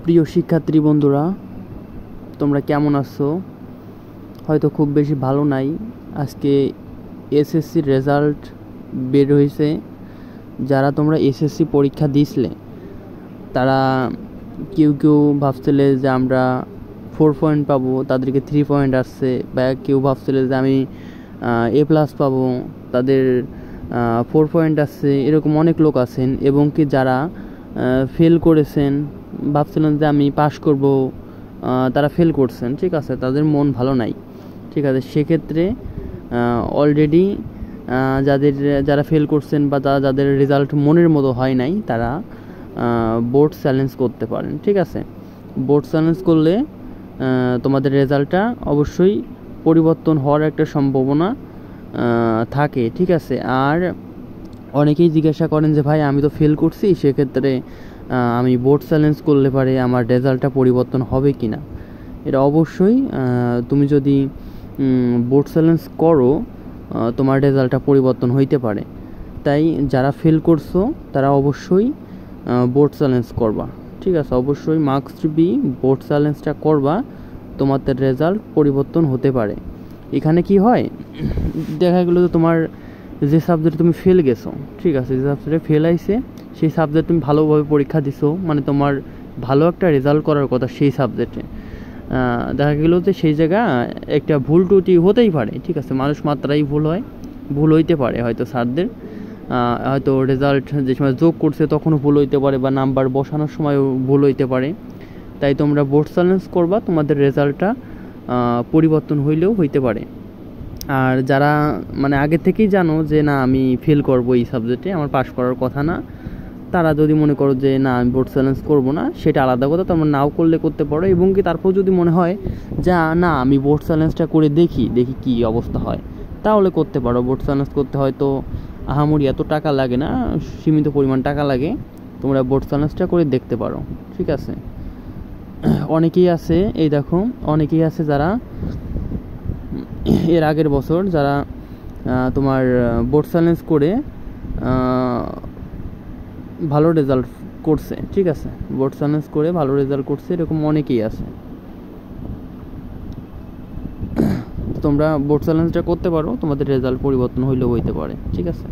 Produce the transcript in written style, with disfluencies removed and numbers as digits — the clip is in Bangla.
প্রিয় শিক্ষার্থী বন্ধুরা, তোমরা কেমন আছো? হয়তো খুব বেশি ভালো নাই। আজকে এসএসসির রেজাল্ট বের হয়েছে। যারা তোমরা এসএসসি পরীক্ষা দিছিলে তারা কেউ কেউ ভাবছিলে যে আমরা 4 পয়েন্ট পাবো, তাদেরকে 3 পয়েন্ট আসছে, বা কেউ ভাবছিলে যে আমি A+ পাবো, তাদের 4 পয়েন্ট আসছে। এরকম অনেক লোক আছেন, এবং কি যারা ফেল করেছেন ভাবছিলেন যে আমি পাস করব, তারা ফেল করছেন। ঠিক আছে, তাদের মন ভালো নাই। ঠিক আছে, সেক্ষেত্রে অলরেডি যারা ফেল করছেন বা যাদের রেজাল্ট মনের মতো হয় নাই, তারা বোর্ড চ্যালেঞ্জ করতে পারেন। ঠিক আছে, বোর্ড চ্যালেঞ্জ করলে তোমাদের রেজাল্টটা অবশ্যই পরিবর্তন হওয়ার একটা সম্ভাবনা থাকে। ঠিক আছে, আর অনেকেই জিজ্ঞাসা করেন যে ভাই আমি তো ফেল করছি, সেক্ষেত্রে আমি বোর্ড চ্যালেঞ্জ করলে পারে আমার রেজাল্টটা পরিবর্তন হবে কি না। এটা অবশ্যই তুমি যদি বোর্ড চ্যালেঞ্জ করো তোমার রেজাল্টটা পরিবর্তন হইতে পারে। তাই যারা ফেল করছো তারা অবশ্যই বোর্ড চ্যালেঞ্জ করবা। ঠিক আছে, অবশ্যই মার্কস বি বোর্ড চ্যালেঞ্জটা করবা, তোমাদের রেজাল্ট পরিবর্তন হতে পারে। এখানে কি হয়, দেখা গেলো যে তোমার যে সাবজেক্টে তুমি ফেল গেছো, ঠিক আছে, যে সাবজেক্টে ফেল আইছে সেই সাবজেক্ট তুমি ভালোভাবে পরীক্ষা দিছো, মানে তোমার ভালো একটা রেজাল্ট করার কথা সেই সাবজেক্টে, দেখা গেলো যে সেই জায়গা একটা ভুল ত্রুটি হতেই পারে। ঠিক আছে, মানুষ মাত্রাই ভুল হয়, ভুল হইতে পারে। হয়তো স্যারদের হয়তো রেজাল্ট যে সময় যোগ করছে তখনও ভুল হইতে পারে, বা নাম্বার বসানোর সময়ও ভুল হইতে পারে। তাই তোমরা বোর্ড চ্যালেঞ্জ করবা, তোমাদের রেজাল্টটা পরিবর্তন হইলেও হইতে পারে। আর যারা মানে আগে থেকেই জানো যে না আমি ফেল করবো এই সাবজেক্টে, আমার পাস করার কথা না, তারা যদি মনে করো যে না আমি বোর্ড চ্যালেঞ্জ করবো না, সেটা আলাদা কথা, তোমরা নাও করলে করতে পারো। এবং কি তারপর যদি মনে হয় যা না আমি বোর্ড চ্যালেঞ্জটা করে দেখি কি অবস্থা হয়, তাহলে করতে পারো। বোর্ড চ্যালেঞ্জ করতে হয়তো আহামরি এত টাকা লাগে না, সীমিত পরিমাণ টাকা লাগে, তোমরা বোর্ড চ্যালেঞ্জটা করে দেখতে পারো। ঠিক আছে, অনেকেই আছে, এই দেখো অনেকেই আছে যারা এর আগের বছর যারা তোমার বোর্ড চ্যালেঞ্জ করে ভালো রেজাল্ট করছে। ঠিক আছে, বোর্ড চ্যালেঞ্জ করে ভালো রেজাল্ট করছে, এরকম অনেকেই আছে। তোমরা বোর্ড চ্যালেঞ্জটা করতে পারো, তোমাদের রেজাল্ট পরিবর্তন হইলেও হইতে পারে। ঠিক আছে।